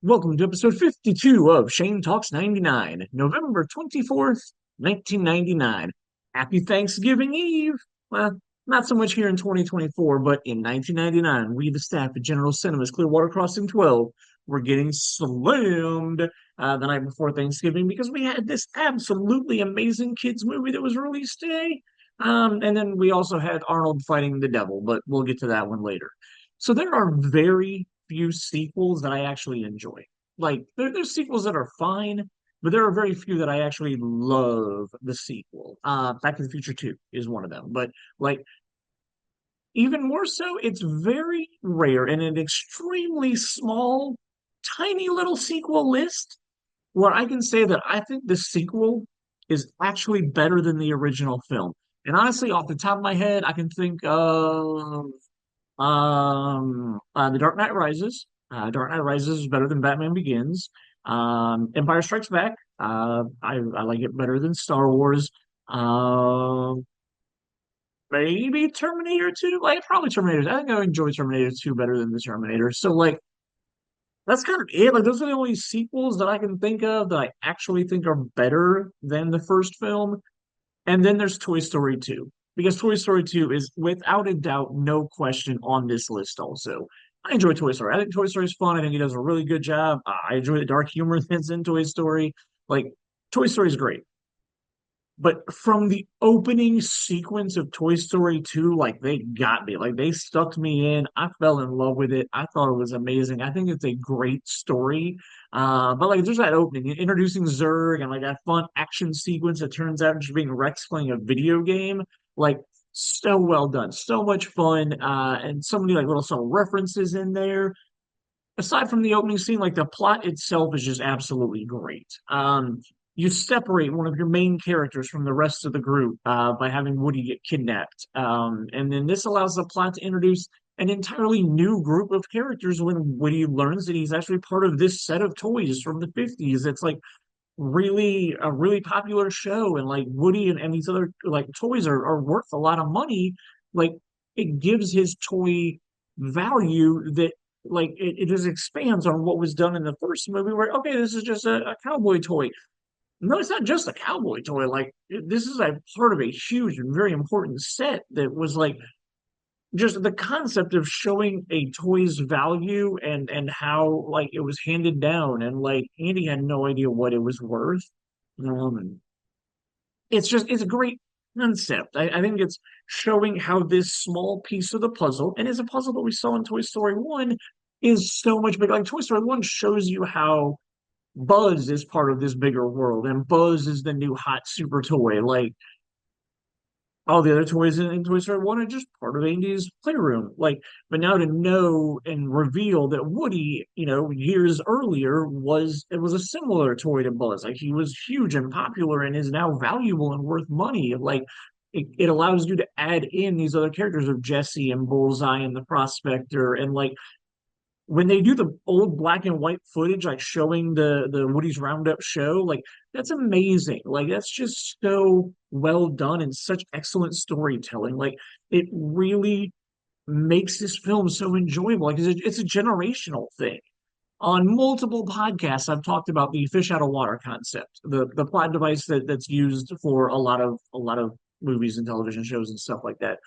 Welcome to episode 52 of Shane Talks 99, November 24th, 1999. Happy Thanksgiving Eve! Well, not so much here in 2024, but in 1999, we, the staff at General Cinemas Clearwater Crossing 12, were getting slammed the night before Thanksgiving because we had this absolutely amazing kids movie that was released today. And then we also had Arnold fighting the devil, but we'll get to that one later. So there are very few sequels that I actually enjoy. Like there's sequels that are fine, but there are very few that I actually love the sequel. Back to the Future 2 is one of them. But like even more so, it's very rare and an extremely small, tiny little sequel list where I can say that I think the sequel is actually better than the original film. And honestly, off the top of my head, I can think of The Dark Knight Rises. Dark Knight Rises is better than Batman Begins. Empire Strikes Back. I like it better than Star Wars. Um, Maybe Terminator 2. Like probably Terminator. I think I enjoy Terminator 2 better than the Terminator. So like that's kind of it. Like those are the only sequels that I can think of that I actually think are better than the first film. And then there's Toy Story 2, because Toy Story 2 is without a doubt, no question on this list also. I enjoy Toy Story. I think Toy Story is fun. I think he does a really good job. I enjoy the dark humor that's in Toy Story. Like, Toy Story is great. But from the opening sequence of Toy Story 2, like they got me. Like they stuck me in. I fell in love with it. I thought it was amazing. I think it's a great story. But like there's that opening, introducing Zurg and like that fun action sequence that turns out just being Rex playing a video game. Like so well done. So much fun. And so many like little subtle references in there. Aside from the opening scene, like the plot itself is just absolutely great. You separate one of your main characters from the rest of the group by having Woody get kidnapped. And then this allows the plot to introduce an entirely new group of characters when Woody learns that he's actually part of this set of toys from the 50s. It's like really a really popular show, and like Woody and these other like toys are worth a lot of money. Like it gives his toy value that like it just expands on what was done in the first movie where okay, this is just a cowboy toy. No, it's not just a cowboy toy. Like this is a part of a huge and very important set that was like just the concept of showing a toy's value and how like it was handed down and like Andy had no idea what it was worth. Um, it's a great concept. I think it's showing how this small piece of the puzzle, and it's a puzzle that we saw in Toy Story 1, is so much bigger. Like Toy Story 1 shows you how Buzz is part of this bigger world, and Buzz is the new hot super toy. Like all the other toys in Toy Story 1 are just part of Andy's playroom. Like, but now to know and reveal that Woody, years earlier was a similar toy to Buzz. Like he was huge and popular and is now valuable and worth money. Like it allows you to add in these other characters of Jesse and Bullseye and the Prospector and like when they do the old black and white footage, like showing the Woody's Roundup show, like that's amazing. Like that's just so well done and such excellent storytelling. Like it really makes this film so enjoyable. Like it's a generational thing. On multiple podcasts, I've talked about the fish out of water concept, the plot device that's used for a lot of movies and television shows and stuff like that.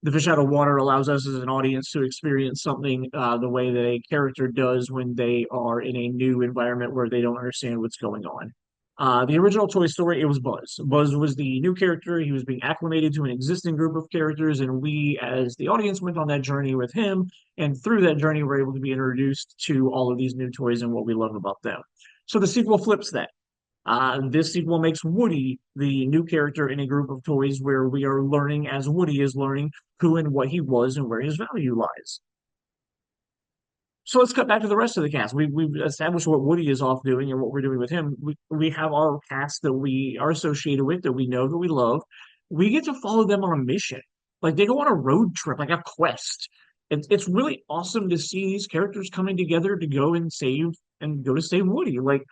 The fish out of water allows us as an audience to experience something the way that a character does when they are in a new environment where they don't understand what's going on. The original Toy Story, it was Buzz. Buzz was the new character. He was being acclimated to an existing group of characters, and we, as the audience, went on that journey with him. And through that journey, we're able to be introduced to all of these new toys and what we love about them. So the sequel flips that. This sequel makes Woody the new character in a group of toys where we are learning as Woody is learning who and what he was and where his value lies. So let's cut back to the rest of the cast. We've established what Woody is off doing and what we're doing with him. We have our cast that we are associated with, that we know, that we love. We get to follow them on a mission. Like they go on a road trip, like a quest. It's really awesome to see these characters coming together to go and save Woody. Like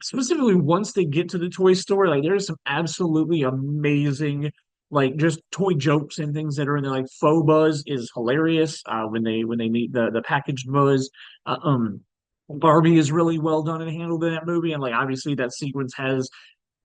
specifically once they get to the toy store, like there's some absolutely amazing like just toy jokes and things that are in there. Like faux Buzz is hilarious when they meet the packaged Buzz. Uh, um Barbie is really well done and handled in that movie, and like obviously that sequence has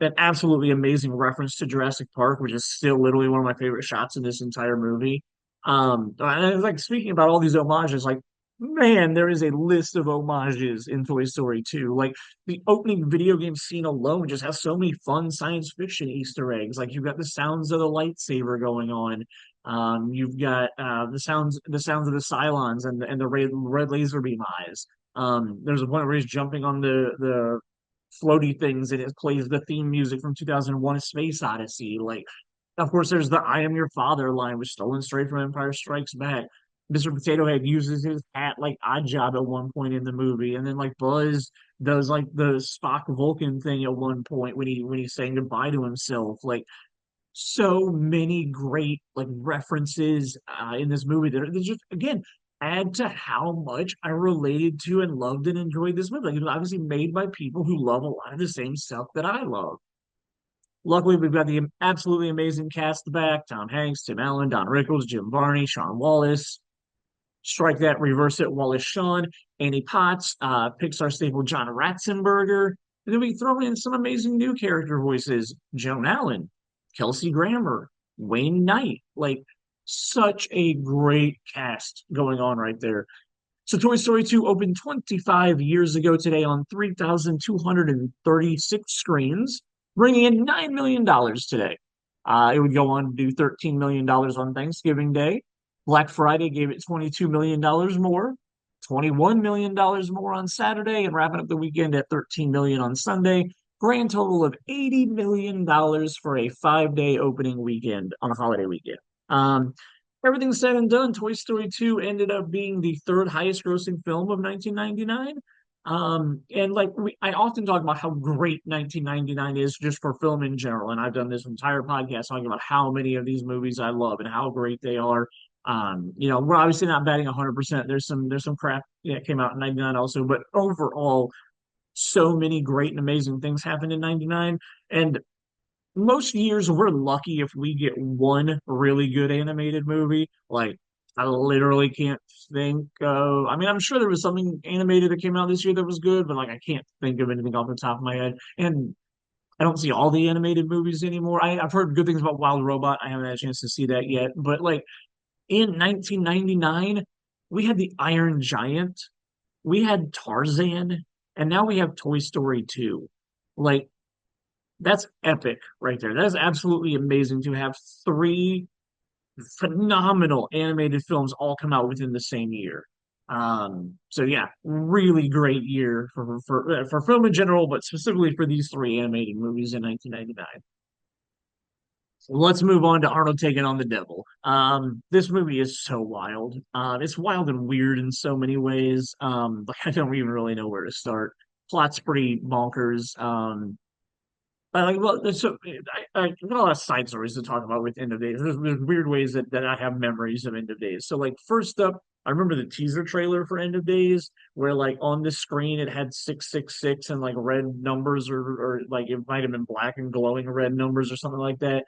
that absolutely amazing reference to Jurassic Park, which is still literally one of my favorite shots in this entire movie. And it's like speaking about all these homages, like man, there is a list of homages in Toy Story 2. Like the opening video game scene alone just has so many fun science fiction Easter eggs. Like you've got the sounds of the lightsaber going on. You've got the sounds of the Cylons and the red laser beam eyes. There's a point where he's jumping on the floaty things and it plays the theme music from 2001 A Space Odyssey. Like, of course, there's the I am your father line, which stolen straight from Empire Strikes Back. Mr. Potato Head uses his hat like Odd Job at one point in the movie, and then like Buzz does like the Spock Vulcan thing at one point when he's saying goodbye to himself. Like so many great like references in this movie that just again add to how much I related to and loved and enjoyed this movie. Like, it was obviously made by people who love a lot of the same stuff that I love. Luckily, we've got the absolutely amazing cast back: Tom Hanks, Tim Allen, Don Rickles, Jim Varney, Sean Wallace. Strike that, reverse it, Wallace Shawn, Annie Potts, Pixar staple John Ratzenberger. And then we throw in some amazing new character voices: Joan Allen, Kelsey Grammer, Wayne Knight. Like, such a great cast going on right there. So Toy Story 2 opened 25 years ago today on 3,236 screens, bringing in $9 million dollars today. It would go on to do $13 million dollars on Thanksgiving Day. Black Friday gave it $22 million dollars more, $21 million dollars more on Saturday, and wrapping up the weekend at $13 million dollars on Sunday. Grand total of $80 million dollars for a 5-day opening weekend on a holiday weekend. Um, Everything said and done, Toy Story 2 ended up being the third highest grossing film of 1999. And like I often talk about how great 1999 is just for film in general. And I've done this entire podcast talking about how many of these movies I love and how great they are. We're obviously not batting 100%. There's some crap that came out in 99 also, but overall, so many great and amazing things happened in 99. And most years we're lucky if we get one really good animated movie. Like I literally can't think of. I mean, I'm sure there was something animated that came out this year that was good, but like I can't think of anything off the top of my head. And I don't see all the animated movies anymore. I've heard good things about Wild Robot. I haven't had a chance to see that yet. But like in 1999, we had the Iron Giant, we had Tarzan, and now we have Toy Story 2. Like that's epic right there. That is absolutely amazing to have three phenomenal animated films all come out within the same year. So yeah, really great year for film in general, but specifically for these three animated movies in 1999. So let's move on to Arnold taking on the devil. This movie is so wild. It's wild and weird in so many ways. Like I don't even really know where to start. Plot's pretty bonkers. So I got a lot of side stories to talk about with End of Days. There's weird ways that I have memories of End of Days. So like first up, I remember the teaser trailer for End of Days where like on the screen it had 666 and like red numbers or like it might have been black and glowing red numbers or something like that.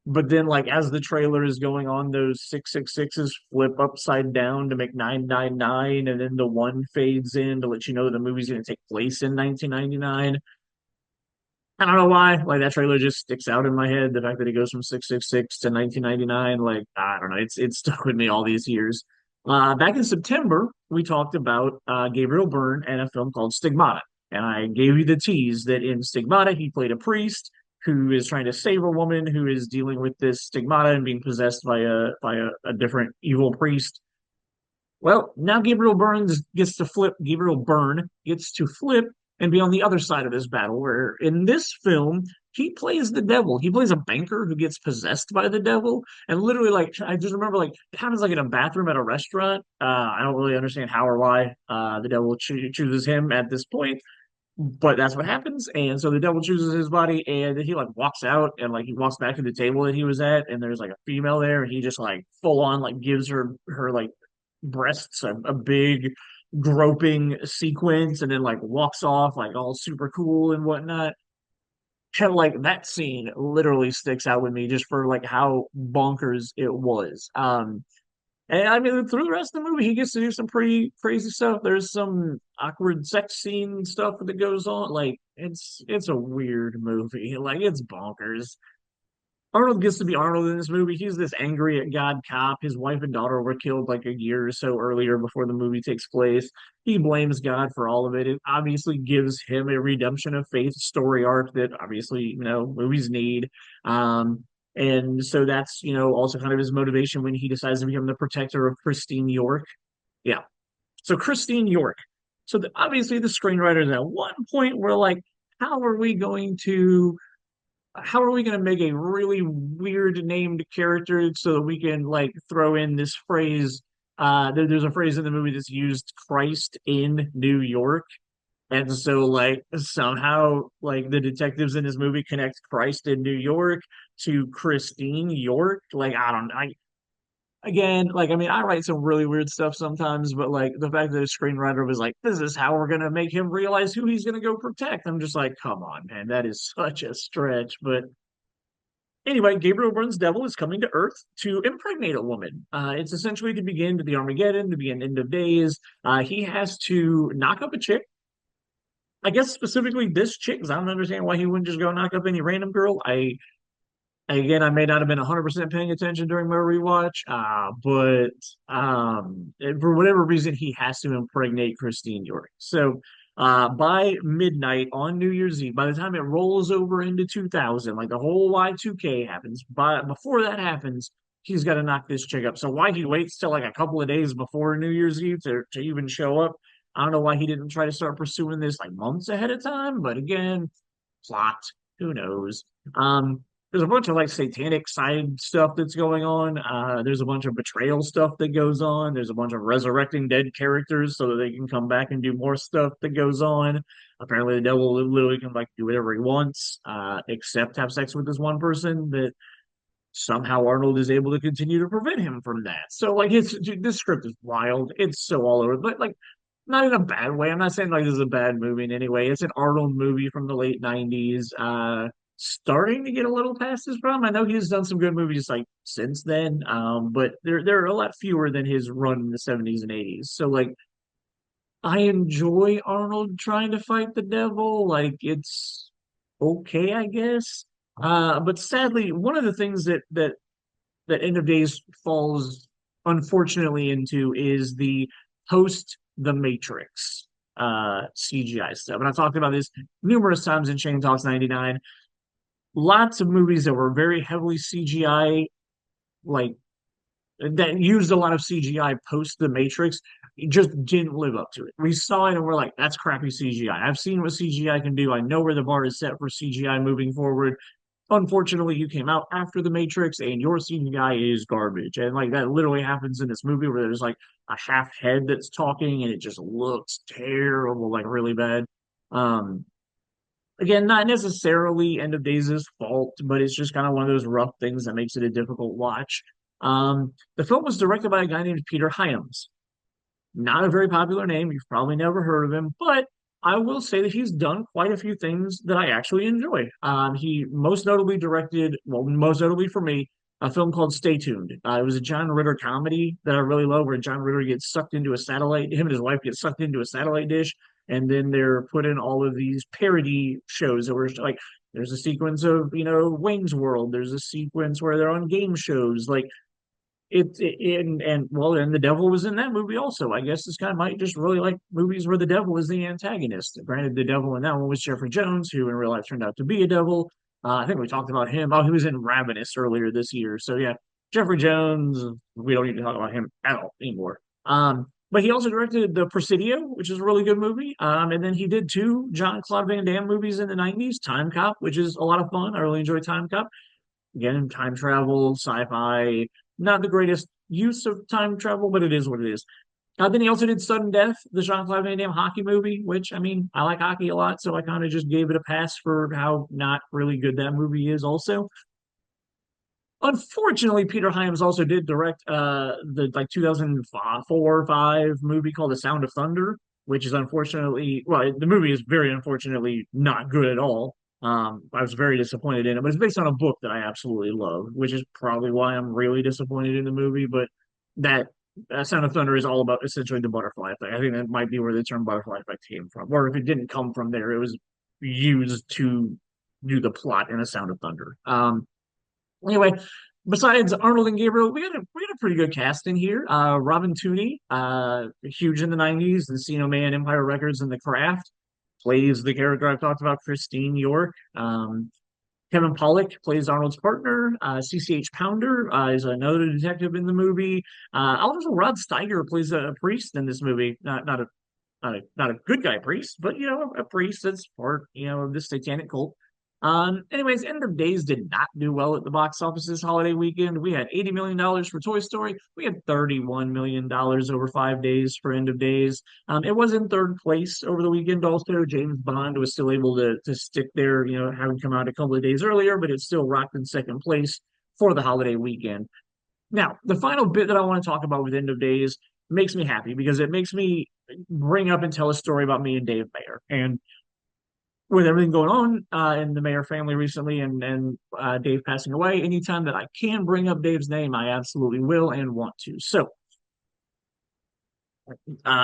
But then like as the trailer is going on, those 666s flip upside down to make 999 and then the one fades in to let you know the movie's gonna take place in 1999. I don't know why. Like that trailer just sticks out in my head. The fact that it goes from 666 to 1999, like I don't know, it's stuck with me all these years. Back in September, we talked about Gabriel Byrne and a film called Stigmata, and I gave you the tease that in Stigmata he played a priest who is trying to save a woman who is dealing with this stigmata and being possessed by a different evil priest. Well, now Gabriel Byrne gets to flip and be on the other side of this battle, where in this film, he plays the devil. He plays a banker who gets possessed by the devil. And literally, like, I just remember, like, it happens like in a bathroom at a restaurant. I don't really understand how or why the devil chooses him at this point, but that's what happens. And so the devil chooses his body, and then he like walks out and like he walks back to the table that he was at, and there's like a female there, and he just like full on like gives her like breasts a big groping sequence, and then like walks off like all super cool and whatnot. And like that scene literally sticks out with me just for like how bonkers it was. And I mean, through the rest of the movie, he gets to do some pretty crazy stuff. There's some awkward sex scene stuff that goes on. Like it's a weird movie. Like it's bonkers. Arnold gets to be Arnold in this movie. He's this angry at God cop. His wife and daughter were killed like a year or so earlier before the movie takes place. He blames God for all of it. It obviously gives him a redemption of faith story arc that obviously, movies need. And so that's, also kind of his motivation when he decides to become the protector of Christine York. Yeah. So Christine York. So obviously the screenwriters at one point were like, how are we going to how are we going to make a really weird named character so that we can like throw in this phrase? There's a phrase in the movie that's used Christ in New York. And so like somehow like the detectives in this movie connect Christ in New York to Christine York. Like I don't I again, like I mean I write some really weird stuff sometimes, but like the fact that a screenwriter was like, this is how we're gonna make him realize who he's gonna go protect. I'm just like, come on, man, that is such a stretch. But anyway, Gabriel Byrne's devil is coming to Earth to impregnate a woman. It's essentially to begin the Armageddon, to begin end of days. He has to knock up a chick. I guess specifically this chick, because I don't understand why he wouldn't just go knock up any random girl. Again, I may not have been 100% paying attention during my rewatch, but for whatever reason, he has to impregnate Christine York. So by midnight on New Year's Eve, by the time it rolls over into 2000, like the whole Y2K happens, before that happens, he's got to knock this chick up. So why he waits till like a couple of days before New Year's Eve to even show up, I don't know why he didn't try to start pursuing this like months ahead of time. But again, plot, who knows? There's a bunch of like satanic side stuff that's going on. There's a bunch of betrayal stuff that goes on. There's a bunch of resurrecting dead characters so that they can come back and do more stuff that goes on. Apparently, the devil literally can like do whatever he wants, except have sex with this one person. That somehow Arnold is able to continue to prevent him from that. So like, this script is wild. It's so all over, but like not in a bad way. I'm not saying like this is a bad movie in any way. It's an Arnold movie from the late '90s. Starting to get a little past his problem. I know he's done some good movies like since then, but there are a lot fewer than his run in the '70s and '80s. So like I enjoy Arnold trying to fight the devil. Like it's okay, I guess. But sadly, one of the things that End of Days falls unfortunately into is the post The Matrix CGI stuff. And I've talked about this numerous times in Shane Talks 99. Lots of movies that were very heavily CGI, like that used a lot of CGI post The Matrix, just didn't live up to it. We saw it and we're like, that's crappy CGI. I've seen what CGI can do. I know where the bar is set for CGI moving forward. Unfortunately, you came out after The Matrix and your CGI is garbage. And like that literally happens in this movie where there's like a half head that's talking and it just looks terrible, like really bad. Um, Again, not necessarily End of Days' fault, but it's just kind of one of those rough things that makes it a difficult watch. The film was directed by a guy named Peter Hyams. Not a very popular name. You've probably never heard of him, but I will say that he's done quite a few things that I actually enjoy. He most notably directed, well, most notably for me, a film called Stay Tuned. It was a John Ritter comedy that I really love, where John Ritter gets sucked into a satellite, him and his wife get sucked into a satellite dish, and then they're put in all of these parody shows that were like, there's a sequence of, Wayne's World. There's a sequence where they're on game shows. Like, and well, and the devil was in that movie also. I guess this guy might just really like movies where the devil is the antagonist. Granted, the devil in that one was Jeffrey Jones, who in real life turned out to be a devil. I think we talked about him. Oh, he was in Ravenous earlier this year. So yeah, Jeffrey Jones. We don't need to talk about him at all anymore. But he also directed The Presidio, which is a really good movie. And then he did two John Claude Van Damme movies in the '90s, Time Cop, which is a lot of fun. I really enjoy Time Cop. Again, time travel, sci-fi, not the greatest use of time travel, but it is what it is. Then he also did Sudden Death, the Jean-Claude Van Damme hockey movie, which, I mean, I like hockey a lot, so I kind of just gave it a pass for how not really good that movie is also. Unfortunately, Peter Hyams also did direct the like 2004 or 5 movie called The Sound of Thunder, which is unfortunately, well, the movie is very unfortunately not good at all. I was very disappointed in it, but it's based on a book that I absolutely love, which is probably why I'm really disappointed in the movie. But that Sound of Thunder is all about essentially the butterfly effect. I think that might be where the term butterfly effect came from, or if it didn't come from there, it was used to do the plot in a Sound of Thunder. Anyway, besides Arnold and Gabriel, we got a pretty good cast in here. Robin Tooney, huge in the '90s, Encino Man, Empire Records, and The Craft, plays the character I've talked about, Christine York. Kevin Pollak plays Arnold's partner. CCH Pounder is another detective in the movie. Also, Rod Steiger plays a priest in this movie. Not a good guy priest, but a priest that's part of this satanic cult. Anyways, End of Days did not do well at the box office this holiday weekend. We had $80 million for Toy Story. We had $31 million over 5 days for End of Days. It was in third place over the weekend. Also, James Bond was still able to stick there, having come out a couple of days earlier, but it still rocked in second place for the holiday weekend. Now, the final bit that I want to talk about with End of Days makes me happy because it makes me bring up and tell a story about me and Dave Mayer. And with everything going on in the Mayer family recently and Dave passing away, anytime that I can bring up Dave's name, I absolutely will and want to. So,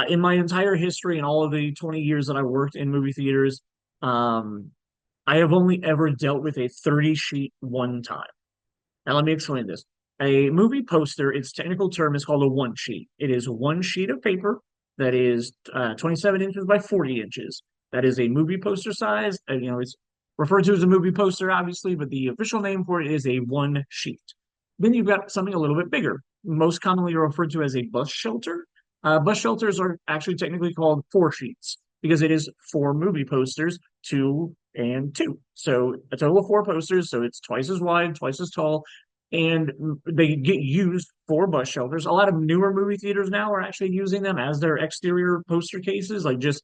in my entire history and all of the 20 years that I worked in movie theaters, um, I have only ever dealt with a 30 sheet one time. Now, let me explain this. A movie poster, its technical term is called a one sheet. It is one sheet of paper that is 27 inches by 40 inches. That is a movie poster size. It's referred to as a movie poster, obviously, but the official name for it is a one sheet. Then you've got something a little bit bigger, most commonly referred to as a bus shelter. Bus shelters are actually technically called four sheets because it is four movie posters, two and two. So a total of four posters. So it's twice as wide, twice as tall, and they get used for bus shelters. A lot of newer movie theaters now are actually using them as their exterior poster cases, like just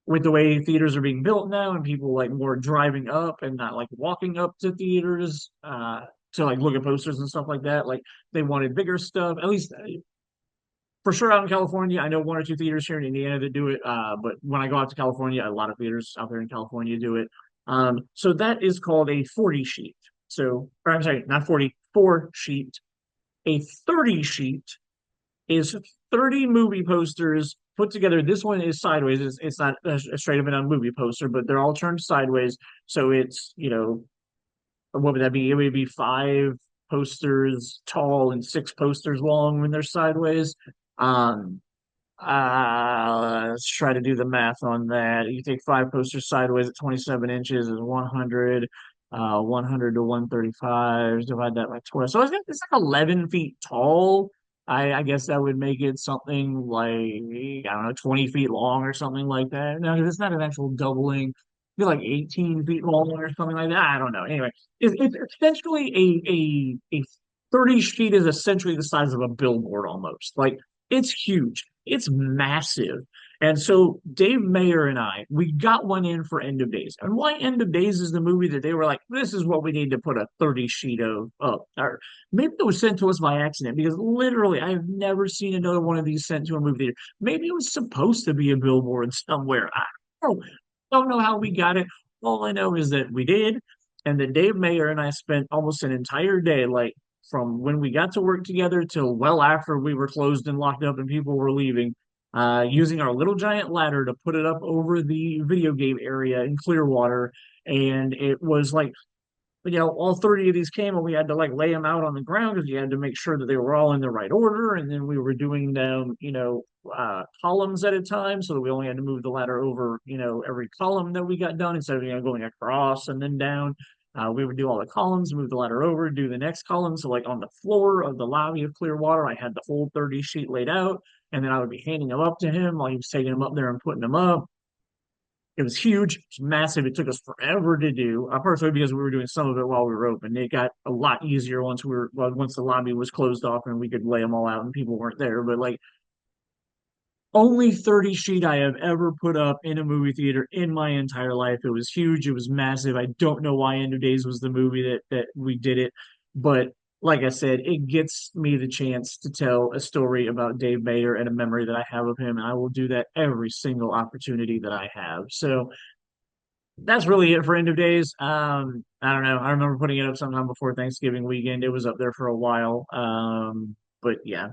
with the way theaters are being built now and people like more driving up and not like walking up to theaters to like look at posters and stuff like that. Like they wanted bigger stuff, at least for sure out in California. I know one or two theaters here in Indiana that do it. But when I go out to California, a lot of theaters out there in California do it. So that is called a 40 sheet. So, or I'm sorry, not 40, four sheet. A 30 sheet is 30 movie posters put together. This one is sideways. It's not a straight up and down movie poster, but they're all turned sideways. So it's, what would that be? It would be five posters tall and six posters long when they're sideways. Um, let's try to do the math on that. You take five posters sideways at 27 inches is 100. 100 to 135, divide that by 12. So it's like 11 feet tall. I guess that would make it something like, I don't know, 20 feet long or something like that. No, because it's not an actual doubling. It'd be like 18 feet long or something like that. I don't know. Anyway, it's essentially a 30 feet is essentially the size of a billboard almost. Like it's huge. It's massive. And so Dave Mayer and I, we got one in for End of Days. And why End of Days is the movie that they were like, this is what we need to put a 30 sheet of up. Or maybe it was sent to us by accident because literally I have never seen another one of these sent to a movie theater. Maybe it was supposed to be a billboard somewhere. I don't know how we got it. All I know is that we did. And that Dave Mayer and I spent almost an entire day, like from when we got to work together till well after we were closed and locked up and people were leaving, using our little giant ladder to put it up over the video game area in Clearwater. And it was like, all 30 of these came and we had to like lay them out on the ground because you had to make sure that they were all in the right order. And then we were doing them, columns at a time. So that we only had to move the ladder over, every column that we got done instead of, going across and then down. We would do all the columns, move the ladder over, do the next column. So, like on the floor of the lobby of Clearwater, I had the whole 30 sheet laid out, and then I would be handing them up to him while he was taking them up there and putting them up. It was huge, it was massive. It took us forever to do, partially because we were doing some of it while we were open. It got a lot easier once the lobby was closed off and we could lay them all out and people weren't there. But like only 30 sheet I have ever put up in a movie theater in my entire life. It was huge. It was massive. I don't know why End of Days was the movie that we did it, but like I said, it gets me the chance to tell a story about Dave Mayer and a memory that I have of him, and I will do that every single opportunity that I have. So that's really it for End of Days. I don't know. I remember putting it up sometime before Thanksgiving weekend. It was up there for a while. But yeah,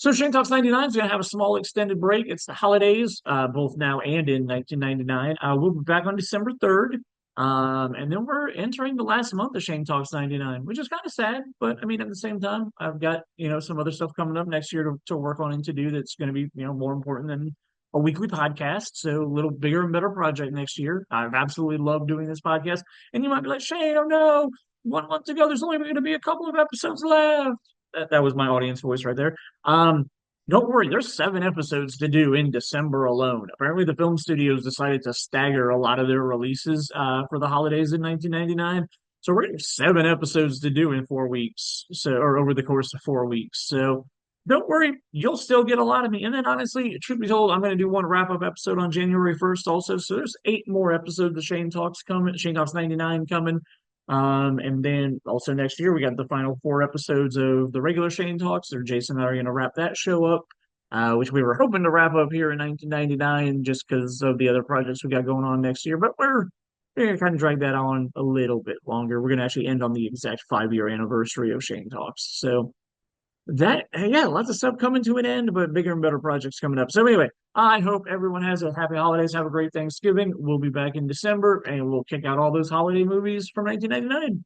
So Shane Talks 99 is going to have a small extended break. It's the holidays, both now and in 1999. We'll be back on December 3rd. And then we're entering the last month of Shane Talks 99, which is kind of sad. But I mean, at the same time, I've got, some other stuff coming up next year to work on and to do that's going to be, more important than a weekly podcast. So a little bigger and better project next year. I've absolutely loved doing this podcast. And you might be like, Shane, oh no, 1 month to go. There's only going to be a couple of episodes left. That was my audience voice right there. Um, don't worry, there's 7 episodes to do in December alone. Apparently, the film studios decided to stagger a lot of their releases for the holidays in 1999. So we're going to have 7 episodes to do in 4 weeks, so or over the course of 4 weeks. So don't worry, you'll still get a lot of me. And then honestly, truth be told, I'm going to do one wrap up episode on January 1st also. So there's 8 more episodes of Shane Talks coming, Shane Talks 99 coming. And then also next year, we got the final 4 episodes of the regular Shane Talks. Or Jason and I are going to wrap that show up, which we were hoping to wrap up here in 1999 just because of the other projects we got going on next year. But we're going to kind of drag that on a little bit longer. We're going to actually end on the exact 5 year anniversary of Shane Talks. So that, yeah, lots of stuff coming to an end, but bigger and better projects coming up. So anyway, I hope everyone has a happy holidays, have a great Thanksgiving. We'll be back in December and we'll kick out all those holiday movies from 1999.